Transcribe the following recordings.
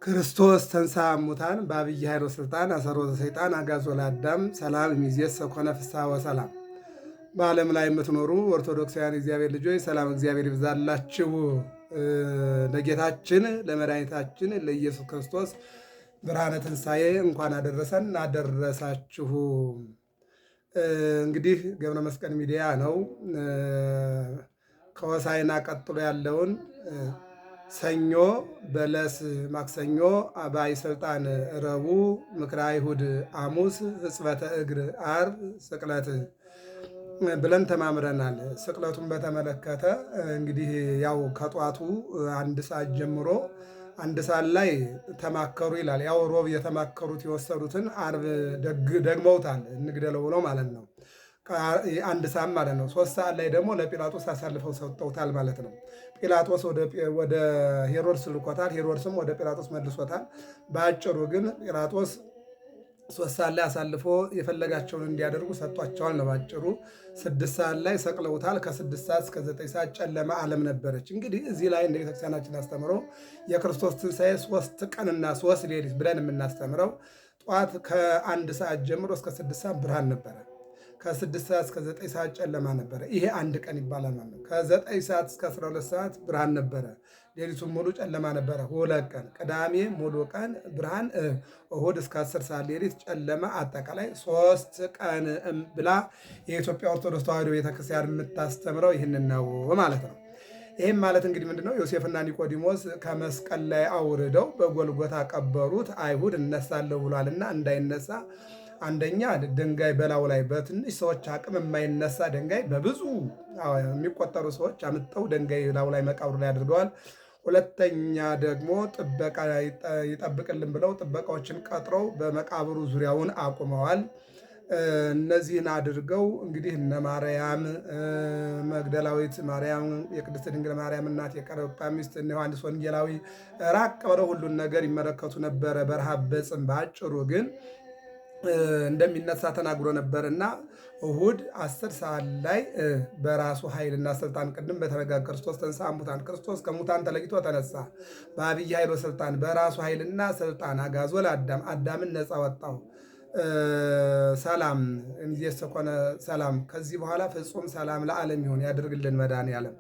ክርስቶስ ተንሥአ እሙታን በዐቢይ ኃይል ወሥልጣን አሰሮ ለሰይጣን አግዓዞ ለአዳም ሰላም እምይእዜሰ ኮነ ፍስሐ ወሰላም። በዓለም ላይ የምትኖሩ ኦርቶዶክሳውያን እግዚአብሔር ልጆች ሰላም እግዚአብሔር ይብዛላችሁ። ለጌታችን ለመድኃኒታችን ለኢየሱስ ክርስቶስ ብርሃነ ትንሣኤ እንኳን አደረሰን አደረሳችሁ። እንግዲህ ገብረ መስቀል ሚዲያ ነው። ከሆሳዕና ቀጥሎ ያለውን ሰኞ በለስ፣ ማክሰኞ አባይ ስልጣን፣ ረቡዕ ምክረ አይሁድ፣ ሐሙስ ሕጽበተ እግር፣ ዓርብ ስቅለት ብለን ተማምረናል። ስቅለቱን በተመለከተ እንግዲህ ያው ከጧቱ 1 ሰዓት ጀምሮ 1 ሰዓት ላይ ተማከሩ ይላል። ያው ሮብ የተማከሩት የወሰዱትን ዓርብ ደግመውታል፣ እንግደለው ብለው ማለት ነው። 1 ሰዓት ማለት ነው። 3 ሰዓት ላይ ደግሞ ለጲላጦስ አሳልፈው ሰጠውታል ማለት ነው። ጲላጦስ ወደ ሄሮድስ ልኮታል፣ ሄሮድስም ወደ ጲላጦስ መልሶታል። በአጭሩ ግን ጲላጦስ 3 ሰዓት ላይ አሳልፎ የፈለጋቸውን እንዲያደርጉ ሰጧቸዋል ነው ባጭሩ። 6 ሰዓት ላይ ሰቅለውታል። ከ6 ሰዓት እስከ 9 ሰዓት ጨለማ ዓለም ነበረች። እንግዲህ እዚህ ላይ እንደ ቤተክርስቲያናችን አስተምሮ የክርስቶስ ትንሣኤ 3 ቀንና 3 ሌሊት ብለን የምናስተምረው ጠዋት ከ1 ሰዓት ጀምሮ እስከ 6 ሰዓት ብርሃን ነበረ። ከ6 ሰዓት እስከ 9 ሰዓት ጨለማ ነበረ። ይሄ 1 ቀን ይባላል ማለት ነው። ከ9 ሰዓት እስከ 12 ሰዓት ብርሃን ነበረ። ሌሊቱን ሙሉ ጨለማ ነበረ። 2 ቀን፣ ቅዳሜ ሙሉ ቀን ብርሃን፣ እሁድ እስከ 10 ሰዓት ሌሊት ጨለማ፣ አጠቃላይ 3 ቀን ብላ የኢትዮጵያ ኦርቶዶክስ ተዋሕዶ ቤተክርስቲያን የምታስተምረው ይህንን ነው ማለት ነው። ይህም ማለት እንግዲህ ምንድነው? ዮሴፍና ኒቆዲሞስ ከመስቀል ላይ አውርደው በጎልጎታ ቀበሩት። አይሁድ እነሳለሁ ብሏልና እንዳይነሳ አንደኛ ድንጋይ በላዩ ላይ በትንሽ ሰዎች አቅም የማይነሳ ድንጋይ በብዙ የሚቆጠሩ ሰዎች አምጠው ድንጋይ ላዩ ላይ መቃብሩ ላይ አድርገዋል። ሁለተኛ ደግሞ ጥበቃ ይጠብቅልን ብለው ጥበቃዎችን ቀጥረው በመቃብሩ ዙሪያውን አቁመዋል። እነዚህን አድርገው እንግዲህ እነ ማርያም መግደላዊት ማርያም፣ የቅድስት ድንግል ማርያም እናት፣ የቀረዮጳ ሚስት፣ እነ ዮሐንስ ወንጌላዊ ራቅ ብለው ሁሉን ነገር ይመለከቱ ነበረ በረሃብ በጽም። በአጭሩ ግን እንደሚነሳ ተናግሮ ነበርና እሁድ 10 ሰዓት ላይ በራሱ ኃይልና ስልጣን ቅድም በተነጋ ክርስቶስ ተንሥአ እሙታን፣ ክርስቶስ ከሙታን ተለይቶ ተነሳ። በዐቢይ ኃይል ወሥልጣን፣ በራሱ ኃይልና ስልጣን አግዓዞ ለአዳም፣ አዳምን ነፃ ወጣው። ሰላም እምይእዜሰ ኮነ ሰላም፣ ከዚህ በኋላ ፍጹም ሰላም ለዓለም ይሁን ያድርግልን መድኃኔዓለም።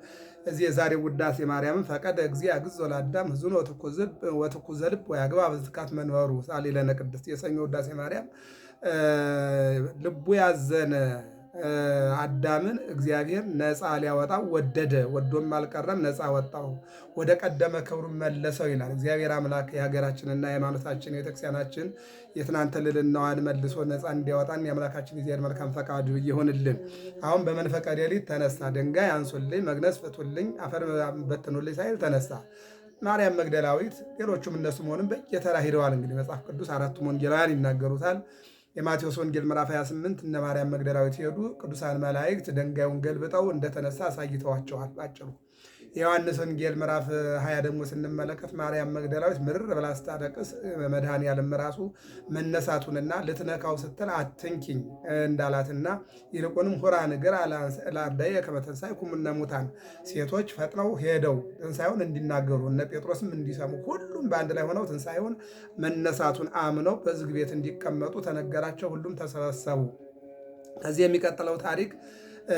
እዚህ የዛሬ ውዳሴ ማርያምን ፈቀደ እግዚእ አግዞ ለአዳም ሕዙን ወትኩዘ ልብ ወያግባ በዝካት መንበሩ ሳሊ ለነ ቅድስት። የሰኞ ውዳሴ ማርያም ልቡ ያዘነ አዳምን እግዚአብሔር ነፃ ሊያወጣው ወደደ፣ ወዶም አልቀረም፣ ነፃ ወጣው፣ ወደ ቀደመ ክብሩ መለሰው ይላል። እግዚአብሔር አምላክ የሀገራችንና የሃይማኖታችን የቤተክርስቲያናችን የትናንት ልዕልናዋን መልሶ ነፃ እንዲያወጣን የአምላካችን እግዚአብሔር መልካም ፈቃዱ ይሆንልን። አሁን በመንፈቀ ሌሊት ተነሳ። ድንጋይ አንሱልኝ፣ መግነዝ ፍቱልኝ፣ አፈር በትኑልኝ ሳይል ተነሳ። ማርያም መግደላዊት፣ ሌሎቹም እነሱ መሆንም በየተራ ሄደዋል። እንግዲህ መጽሐፍ ቅዱስ 4ቱም ወንጌላውያን ይናገሩታል። የማቴዎስ ወንጌል ምዕራፍ 28 እነ ማርያም መግደላዊት ሄዱ። ቅዱሳን መላእክት ድንጋዩን ገልብጠው እንደተነሳ አሳይተዋቸዋል ባጭሩ። የዮሐንስ ወንጌል ምዕራፍ 20 ደግሞ ስንመለከት ማርያም መግደላዊት ምርር ብላ ስታለቅስ መድኃኔዓለም ራሱ መነሳቱንና ልትነካው ስትል አትንኪኝ እንዳላትና ይልቁንም ሁራ ንግር ለአርዳኢየ ከመ ተንሣእኩሙ እሙታን፣ ሴቶች ፈጥነው ሄደው ትንሣኤውን እንዲናገሩ እነ ጴጥሮስም እንዲሰሙ ሁሉም በአንድ ላይ ሆነው ትንሣኤውን መነሳቱን አምነው በዝግ ቤት እንዲቀመጡ ተነገራቸው። ሁሉም ተሰበሰቡ። ከዚህ የሚቀጥለው ታሪክ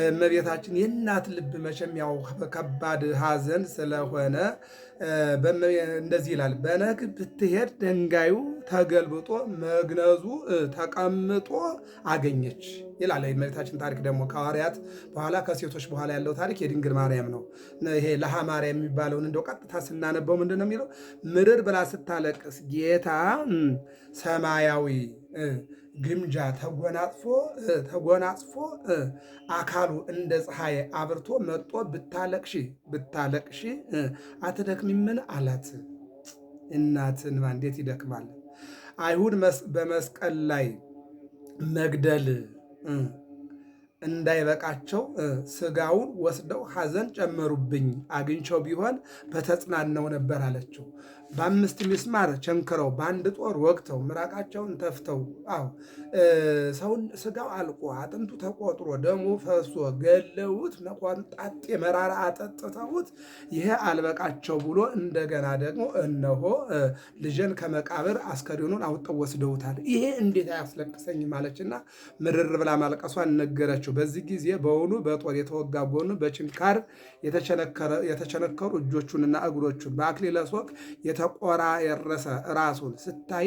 እመቤታችን የእናት ልብ መቼም ያው ከባድ ሐዘን ስለሆነ እንደዚህ ይላል። በነግ ብትሄድ ድንጋዩ ተገልብጦ መግነዙ ተቀምጦ አገኘች ይላል። የእመቤታችን ታሪክ ደግሞ ከሐዋርያት በኋላ ከሴቶች በኋላ ያለው ታሪክ የድንግል ማርያም ነው። ይሄ ለሃ ማርያም የሚባለውን እንደው ቀጥታ ስናነበው ምንድን ነው የሚለው? ምርር ብላ ስታለቅስ ጌታ ሰማያዊ ግምጃ ተጎናጽፎ አካሉ እንደ ፀሐይ አብርቶ መጦ ብታለቅሺ አትደክሚምን አላት። እናትን እንዴት ይደክማል? አይሁድ በመስቀል ላይ መግደል እንዳይበቃቸው ስጋውን ወስደው ሐዘን ጨመሩብኝ፣ አግኝቸው ቢሆን በተጽናነው ነበር አለችው። በ5 ሚስማር ቸንክረው በአንድ ጦር ወግተው ምራቃቸውን ተፍተው ሰውን ስጋው አልቆ አጥንቱ ተቆጥሮ ደሙ ፈሶ ገለውት መቆንጣጤ መራራ አጠጥተውት ይሄ አልበቃቸው ብሎ እንደገና ደግሞ እነሆ ልጄን ከመቃብር አስከሬኑን አውጥተው ወስደውታል። ይሄ እንዴት አያስለቅሰኝም አለችና ምርር ብላ ማልቀሷን ነገረችው። በዚህ ጊዜ በውኑ በጦር የተወጋ ጎኑ በችንካር የተቸነከሩ እጆቹንና እግሮቹን በአክሊለ ሦክ የተቆራረሰ ራሱን ስታይ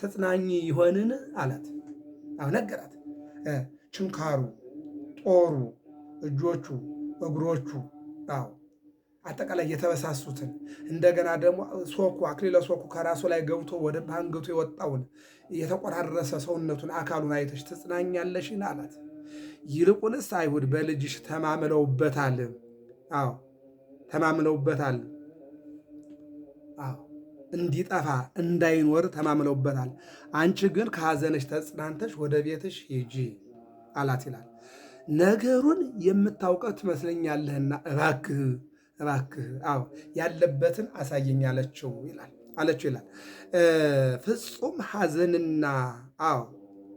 ተጽናኝ ይሆንን አላት። ነገራት። ችንካሩ፣ ጦሩ፣ እጆቹ፣ እግሮቹ አጠቃላይ የተበሳሱትን እንደገና ደግሞ ሦኩ አክሊለ ሦኩ ከራሱ ላይ ገብቶ ወደ አንገቱ የወጣውን የተቆራረሰ ሰውነቱን አካሉን አይተሽ ትጽናኛለሽን አላት። ይልቁንስ አይሁድ በልጅሽ ተማምለውበታል። ተማምለውበታል። እንዲጠፋ እንዳይኖር ተማምለውበታል። አንቺ ግን ከሐዘንሽ ተጽናንተሽ ወደ ቤትሽ ሂጂ አላት ይላል። ነገሩን የምታውቀው ትመስለኛለህና እባክህ ያለበትን አሳየኝ አለችው ይላል። ፍጹም ሐዘንና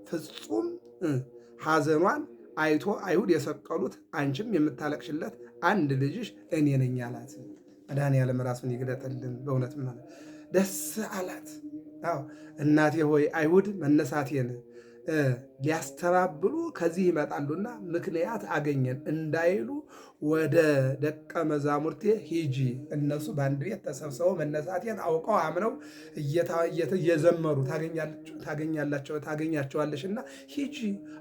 ፍጹም ሐዘኗን አይቶ አይሁድ የሰቀሉት አንቺም የምታለቅሽለት አንድ ልጅሽ እኔ ነኝ አላት። መድኃኔዓለም ራሱን ይግለጥልን። በእውነት ማለት ደስ አላት። እናቴ ሆይ አይሁድ መነሳቴን ሊያስተባብሉ ከዚህ ይመጣሉና ምክንያት አገኘን እንዳይሉ ወደ ደቀ መዛሙርቴ ሂጂ። እነሱ በአንድ ቤት ተሰብስበው መነሳቴን አውቀው አምነው እየዘመሩ ታገኛቸዋለሽና ሂጂ።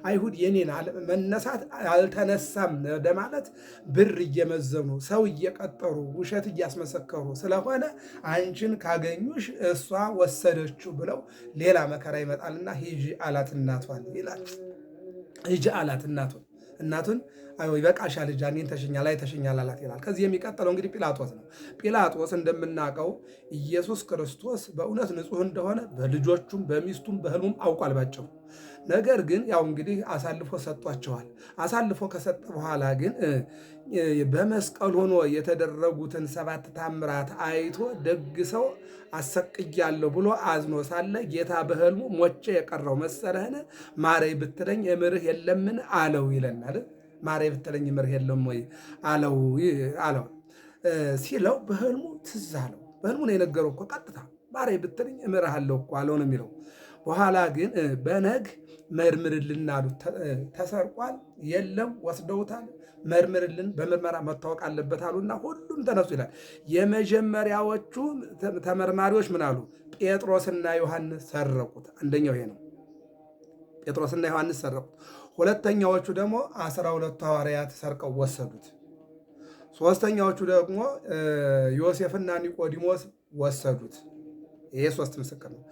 አይሁድ የኔን መነሳት አልተነሳም ለማለት ብር እየመዘኑ ሰው እየቀጠሩ ውሸት እያስመሰከሩ ስለሆነ አንቺን ካገኙሽ እሷ ወሰደችው ብለው ሌላ መከራ ይመጣልና ሂጂ አላት እናቷን ይላል። ሂጂ አላት እናቱን ይበቃሻል ልጅ እኔን ተሽኛል አይተሽኛል አላት ይላል። ከዚህ የሚቀጥለው እንግዲህ ጲላጦስ ነው። ጲላጦስ እንደምናውቀው ኢየሱስ ክርስቶስ በእውነት ንጹሕ እንደሆነ በልጆቹም በሚስቱም በሕልሙም አውቋል ባጭሩ። ነገር ግን ያው እንግዲህ አሳልፎ ሰጧቸዋል። አሳልፎ ከሰጠ በኋላ ግን በመስቀል ሆኖ የተደረጉትን 7 ታምራት አይቶ ደግ ሰው አሰቅያለሁ ብሎ አዝኖ ሳለ ጌታ በሕልሙ ሞቼ የቀረው መሰለህን? ማረኝ ብትለኝ እምርህ የለምን አለው ይለናል። ማረኝ ብትለኝ እምርህ የለም ወይ አለው ሲለው በሕልሙ ትዝ አለው። በሕልሙ ነው የነገረው እኮ ቀጥታ ማረኝ ብትለኝ እምርሃለሁ እኮ አለው ነው የሚለው። በኋላ ግን በነግ መርምርልን አሉት። ተሰርቋል፣ የለም ወስደውታል፣ መርምርልን፣ በምርመራ መታወቅ አለበት አሉና ሁሉም ተነሱ ይላል። የመጀመሪያዎቹ ተመርማሪዎች ምን አሉ? ጴጥሮስና ዮሐንስ ሰረቁት። አንደኛው ይሄ ነው። ጴጥሮስና ዮሐንስ ሰረቁት። ሁለተኛዎቹ ደግሞ 12 ሐዋርያት ሰርቀው ወሰዱት። ሶስተኛዎቹ ደግሞ ዮሴፍና ኒቆዲሞስ ወሰዱት። ይሄ 3 ምስክር ነው።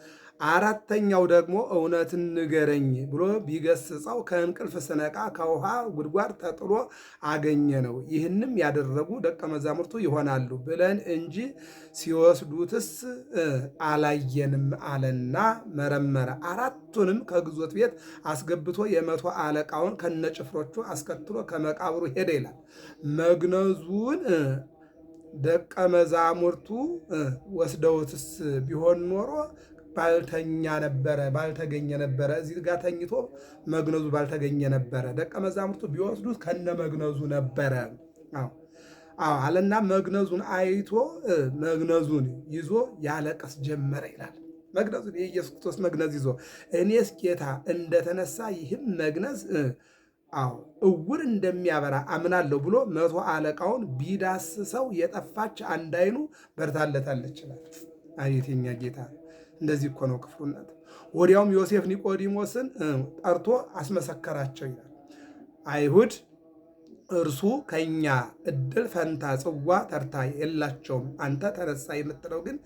አራተኛው ደግሞ እውነትን ንገረኝ ብሎ ቢገስጸው ከእንቅልፍ ስነቃ ከውሃ ጉድጓድ ተጥሎ አገኘ ነው። ይህንም ያደረጉ ደቀ መዛሙርቱ ይሆናሉ ብለን እንጂ ሲወስዱትስ አላየንም አለና መረመረ። አራቱንም ከግዞት ቤት አስገብቶ የ100 አለቃውን ከነጭፍሮቹ አስከትሎ ከመቃብሩ ሄደ ይላል። መግነዙን ደቀ መዛሙርቱ ወስደውትስ ቢሆን ኖሮ ባልተገኘ ነበረ። እዚህ ጋር ተኝቶ መግነዙ ባልተገኘ ነበረ። ደቀ መዛሙርቱ ቢወስዱት ከነ መግነዙ ነበረ አለና መግነዙን አይቶ መግነዙን ይዞ ያለቅስ ጀመረ ይላል። መግነዙን የኢየሱስ ክርስቶስ መግነዝ ይዞ እኔስ ጌታ እንደተነሳ ይህም መግነዝ እውር እንደሚያበራ አምናለሁ ብሎ 100 አለቃውን ቢዳስሰው የጠፋች አንድ ዓይኑ በርታለታለች ይላል። አቤት የኛ ጌታ! እንደዚህ እኮ ነው ክፉነት። ወዲያውም ዮሴፍ ኒቆዲሞስን ጠርቶ አስመሰከራቸው ይላል። አይሁድ እርሱ ከኛ እድል ፈንታ ጽዋ ተርታ የላቸውም፣ አንተ ተነሳ የምትለው ግን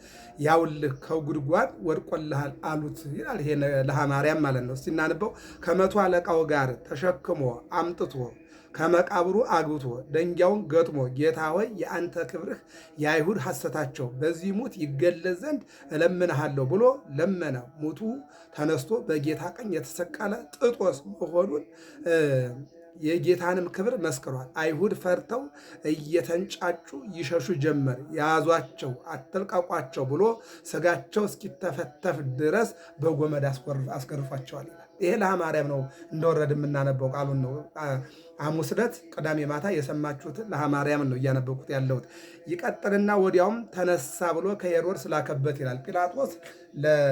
ያውልህ ከጉድጓድ ወድቆልሃል አሉት ይላል። ይሄ ለማርያም ማለት ነው። ሲናንበው ከ100 አለቃው ጋር ተሸክሞ አምጥቶ ከመቃብሩ አግብቶ ደንጊያውን ገጥሞ ጌታ ሆይ የአንተ ክብርህ የአይሁድ ሐሰታቸው በዚህ ሙት ይገለጽ ዘንድ እለምንሃለሁ ብሎ ለመነ። ሙቱ ተነስቶ በጌታ ቀኝ የተሰቀለ ጥጦስ መሆኑን የጌታንም ክብር መስክሯል። አይሁድ ፈርተው እየተንጫጩ ይሸሹ ጀመር። ያዟቸው፣ አትልቀቋቸው ብሎ ስጋቸው እስኪተፈተፍ ድረስ በጎመድ አስገርፏቸዋል ይላል። ይሄ ለሐማርያም ነው እንደወረድ የምናነበው ቃሉን ነው። ሐሙስ ዕለት ቅዳሜ ማታ የሰማችሁትን ለሐማርያም ነው እያነበብኩት ያለሁት። ይቀጥልና ወዲያውም ተነሳ ብሎ ከሄሮድስ ላከበት ይላል። ጲላጦስ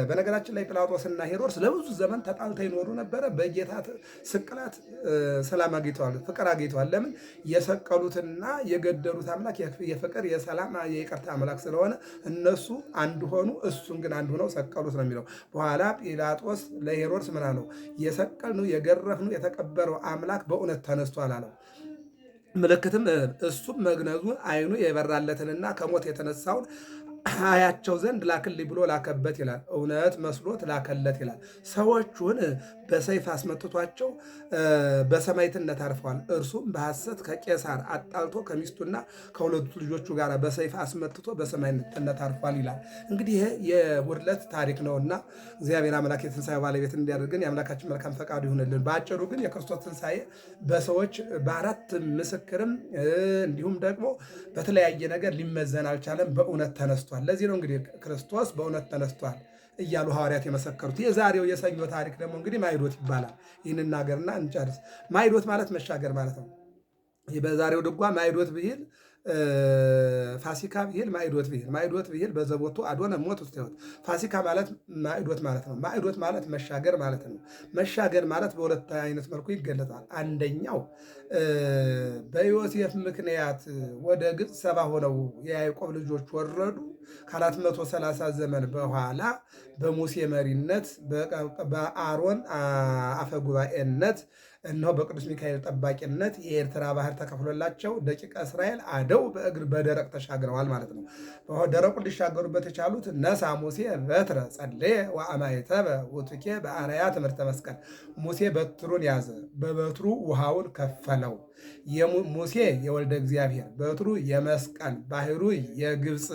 በነገራችን ላይ ጲላጦስና ሄሮድስ ለብዙ ዘመን ተጣልተው ይኖሩ ነበረ። በጌታ ስቅላት ሰላም አግኝተዋል፣ ፍቅር አግኝተዋል። ለምን? የሰቀሉትና የገደሉት አምላክ የፍቅር የሰላም የይቅርታ አምላክ ስለሆነ እነሱ አንድ ሆኑ፣ እሱን ግን አንድ ሆነው ሰቀሉት ነው የሚለው። በኋላ ጲላጦስ ለሄሮድስ ምን አለው? የሰቀልነው የገረፍነው የተቀበረው አምላክ በእውነት ተነስቷል አለው። ምልክትም እሱም መግነዙን አይኑ የበራለትንና ከሞት የተነሳውን አያቸው ዘንድ ላክልኝ ብሎ ላከበት ይላል። እውነት መስሎት ላከለት ይላል። ሰዎቹን በሰይፍ አስመትቷቸው በሰማዕትነት አርፈዋል። እርሱም በሐሰት ከቄሳር አጣልቶ ከሚስቱና ከሁለቱ ልጆቹ ጋር በሰይፍ አስመትቶ በሰማዕትነት አርፏል ይላል። እንግዲህ ይሄ የውርለት ታሪክ ነውና እግዚአብሔር አምላክ የትንሣኤ ባለቤት እንዲያደርገን የአምላካችን መልካም ፈቃዱ ይሁንልን። በአጭሩ ግን የክርስቶስ ትንሣኤ በሰዎች በአራት ምስክርም እንዲሁም ደግሞ በተለያየ ነገር ሊመዘን አልቻለም። በእውነት ተነስቷል። ለዚህ ነው እንግዲህ ክርስቶስ በእውነት ተነስቷል እያሉ ሐዋርያት የመሰከሩት። የዛሬው የሰኞ ታሪክ ደግሞ እንግዲህ ማይዶት ይባላል። ይህን እናገርና እንጨርስ። ማይዶት ማለት መሻገር ማለት ነው። በዛሬው ድጓ ማይዶት ብሂል ፋሲካ ብሂል ማይዶት ብሂል ማይዶት ብሂል በዘቦቱ አዶነ ሞት ውስጥ ይወት ፋሲካ ማለት ማይዶት ማለት ነው። ማይዶት ማለት መሻገር ማለት ነው። መሻገር ማለት በሁለት አይነት መልኩ ይገለጻል። አንደኛው በዮሴፍ ምክንያት ወደ ግብፅ 70 ሆነው የያዕቆብ ልጆች ወረዱ። ከ430 ዘመን በኋላ በሙሴ መሪነት በአሮን አፈጉባኤነት እነሆ በቅዱስ ሚካኤል ጠባቂነት የኤርትራ ባህር ተከፍሎላቸው ደቂቀ እስራኤል አደው በእግር በደረቅ ተሻግረዋል ማለት ነው። ደረቁን ሊሻገሩበት የቻሉት ነሳ ሙሴ በትረ ጸለየ ወአማይተበ ውቱኬ በአርያ ትምህርተ መስቀል። ሙሴ በትሩን ያዘ፣ በበትሩ ውሃውን ከፈለው። ሙሴ የወልደ እግዚአብሔር፣ በትሩ የመስቀል፣ ባህሩ የግብፅ።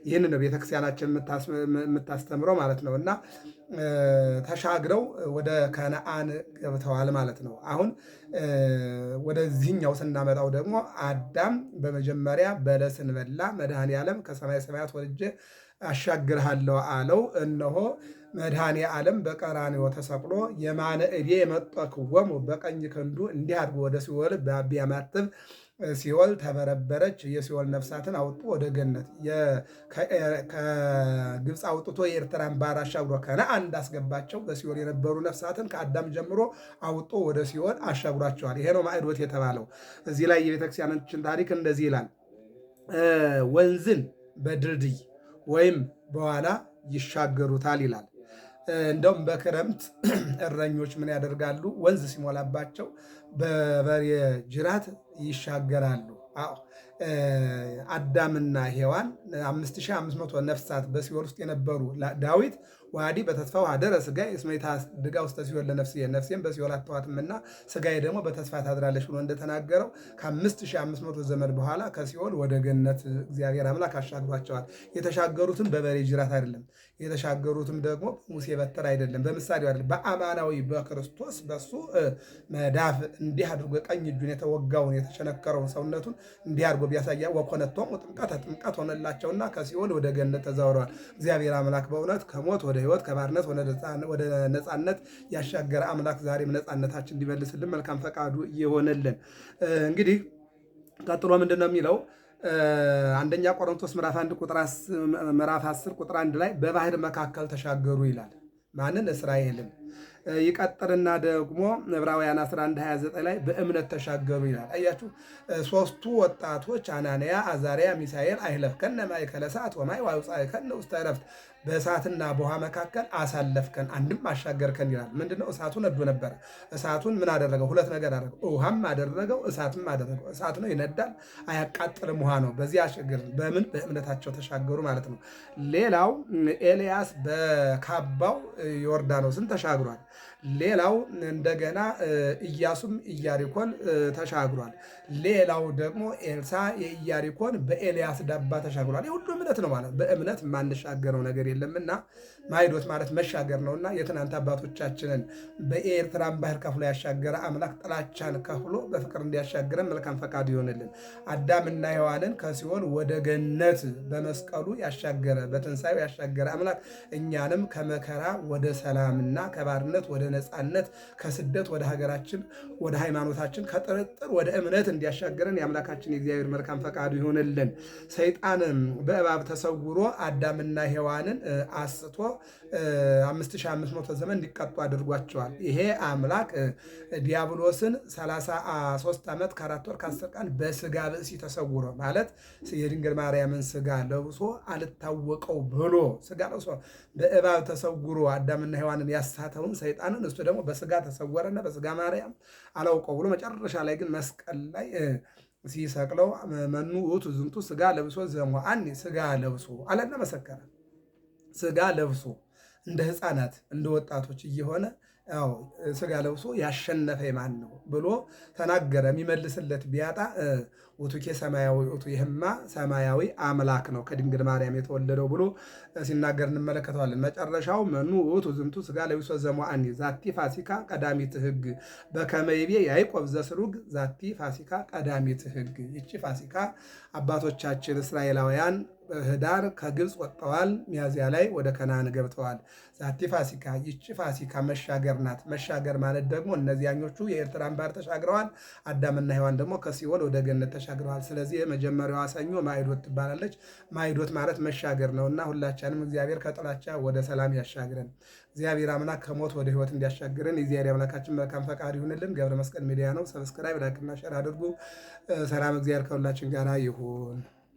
ይህን ነው ቤተክርስቲያናችን የምታስተምረው ማለት ነው። እና ተሻግረው ወደ ከነአን ገብተዋል ማለት ነው። አሁን ወደዚህኛው ስናመጣው ደግሞ አዳም በመጀመሪያ በለስን በላ። መድኃኔ ዓለም ከሰማይ ሰማያት ወልጄ አሻግርሃለሁ አለው። እነሆ መድኃኔ ዓለም በቀራንዮ ተሰቅሎ የማነ እዴ የመጠክወሙ በቀኝ ክንዱ እንዲህ አድርጎ ወደ ሲኦል ቢያማትብ ሲኦል ተበረበረች። የሲኦል ነፍሳትን አውጡ ወደ ገነት። ከግብፅ አውጥቶ የኤርትራን ባህር አሻግሮ ከነአን እንዳስገባቸው በሲኦል የነበሩ ነፍሳትን ከአዳም ጀምሮ አውጦ ወደ ሲኦል አሻግሯቸዋል። ይሄ ነው ማዕዶት የተባለው። እዚህ ላይ የቤተክርስቲያናችን ታሪክ እንደዚህ ይላል። ወንዝን በድልድይ ወይም በኋላ ይሻገሩታል ይላል። እንደውም በክረምት እረኞች ምን ያደርጋሉ? ወንዝ ሲሞላባቸው በበሬ ጅራት ይሻገራሉ። አዳምና ሔዋን 5500 ነፍሳት በሲኦል ውስጥ የነበሩ ዳዊት ዋዲ በተስፋው ሀደረ ሥጋዬ እስመ ይታድጋ ውስተ ሲኦል ለነፍስዬ፣ ነፍሴም በሲኦል አትተዋትምና ሥጋዬ ደግሞ በተስፋ ታድራለች ብሎ እንደተናገረው ከ5500 ዘመን በኋላ ከሲኦል ወደ ገነት እግዚአብሔር አምላክ አሻግሯቸዋል። የተሻገሩትም በበሬ ጅራት አይደለም፣ የተሻገሩትም ደግሞ ሙሴ በትር አይደለም፣ በምሳሌው አይደለም፣ በአማናዊ በክርስቶስ በሱ መዳፍ እንዲህ አድርጎ ቀኝ እጁን የተወጋውን የተቸነከረውን ሰውነቱን እንዲህ አድርጎ ቢያሳያ ወኮነቶም ጥምቀት ሆነላቸውና ከሲኦል ወደ ገነት ተዛውረዋል። እግዚአብሔር አምላክ በእውነት ከሞት ወደ ሕይወት ከባርነት ወደ ነፃነት ያሻገረ አምላክ ዛሬም ነፃነታችን እንዲመልስልን መልካም ፈቃዱ ይሆንልን። እንግዲህ ቀጥሎ ምንድን ነው የሚለው? አንደኛ ቆሮንቶስ ምዕራፍ 10 ቁጥር 1 ላይ በባህር መካከል ተሻገሩ ይላል። ማንን? እስራኤልን። ይቀጥልና ደግሞ ዕብራውያን 11:29 ላይ በእምነት ተሻገሩ ይላል። አያችሁ፣ ሶስቱ ወጣቶች አናንያ፣ አዛርያ፣ ሚሳኤል አይለፍከነ ማእከለ እሳት ወማይ ወአውፅአከነ ውስተ ዕረፍት፣ በእሳትና በውሃ መካከል አሳለፍከን አንድም አሻገርከን ይላል። ምንድነው? እሳቱ ነዶ ነበረ። እሳቱን ምን አደረገው? ሁለት ነገር አደረገው። ውሃም አደረገው፣ እሳትም አደረገው። እሳት ነው፣ ይነዳል፣ አያቃጥልም። ውሃ ነው። በዚህ አሻገር። በምን? በእምነታቸው ተሻገሩ ማለት ነው። ሌላው ኤልያስ በካባው ዮርዳኖስን ተሻግሯል። ሌላው እንደገና ኢያሱም ኢያሪኮን ተሻግሯል። ሌላው ደግሞ ኤልሳ የኢያሪኮን በኤልያስ ዳባ ተሻግሯል። የሁሉ እምነት ነው ማለት በእምነት የማንሻገረው ነገር የለምና ማይዶት ማለት መሻገር ነውና የትናንት አባቶቻችንን በኤርትራን ባህር ከፍሎ ያሻገረ አምላክ ጥላቻን ከፍሎ በፍቅር እንዲያሻግረን መልካም ፈቃድ ይሆንልን። አዳምና ሔዋንን ከሲኦል ወደ ገነት በመስቀሉ ያሻገረ በትንሣኤው ያሻገረ አምላክ እኛንም ከመከራ ወደ ሰላምና ከባርነት ወደ ነፃነት ከስደት ወደ ሀገራችን ወደ ሃይማኖታችን ከጥርጥር ወደ እምነት እንዲያሻገረን የአምላካችን የእግዚአብሔር መልካም ፈቃዱ ይሆንልን። ሰይጣንም በእባብ ተሰውሮ አዳምና ሔዋንን አስቶ 5500 ዘመን እንዲቀጡ አድርጓቸዋል። ይሄ አምላክ ዲያብሎስን 33 ዓመት ከ4 ወር ከ10 ቀን በስጋ ብእሲ ተሰውሮ ማለት የድንግል ማርያምን ስጋ ለብሶ አልታወቀው ብሎ ስጋ ለብሶ በእባብ ተሰውሮ አዳምና ሔዋንን ያሳተውን ሰይጣንን እሱ ደግሞ በስጋ ተሰወረና በስጋ ማርያም አላውቀው ብሎ መጨረሻ ላይ ግን መስቀል ላይ ሲሰቅለው መኑ ውእቱ ዝንቱ ስጋ ለብሶ ዘሞአኒ ስጋ ለብሶ አለና መሰከረ። ስጋ ለብሶ እንደ ሕፃናት እንደ ወጣቶች እየሆነ ያው ስጋ ለብሶ ያሸነፈ ማን ነው ብሎ ተናገረ። የሚመልስለት ቢያጣ ውቱኬ ሰማያዊ ውቱ ይህማ ሰማያዊ አምላክ ነው ከድንግል ማርያም የተወለደው ብሎ ሲናገር እንመለከተዋለን። መጨረሻው መኑ ውእቱ ዝንቱ ስጋ ለብሶ ዘሞአኒ ዛቲ ፋሲካ ቀዳሚት ሕግ በከመ ይቤ ያዕቆብ ዘስሩግ ዛቲ ፋሲካ ቀዳሚት ሕግ። ይቺ ፋሲካ አባቶቻችን እስራኤላውያን ህዳር ከግብፅ ወጥተዋል። ሚያዝያ ላይ ወደ ከነዓን ገብተዋል። ዛቲ ፋሲካ ይቺ ፋሲካ መሻገር ናት። መሻገር ማለት ደግሞ እነዚያኞቹ የኤርትራን ባህር ተሻግረዋል። አዳምና ሔዋን ደግሞ ከሲኦል ወደ ገነት ተሻግረዋል። ስለዚህ የመጀመሪያዋ ሰኞ ማይዶት ትባላለች። ማይዶት ማለት መሻገር ነውና ሁላችንም እግዚአብሔር ከጥላቻ ወደ ሰላም ያሻግረን። እግዚአብሔር አምላክ ከሞት ወደ ህይወት እንዲያሻግረን የእግዚአብሔር አምላካችን መልካም ፈቃድ ይሁንልን። ገብረ መስቀል ሚዲያ ነው። ሰብስክራይብ፣ ላይክና ሼር አድርጉ። ሰላም እግዚአብሔር ከሁላችን ጋር ይሁን።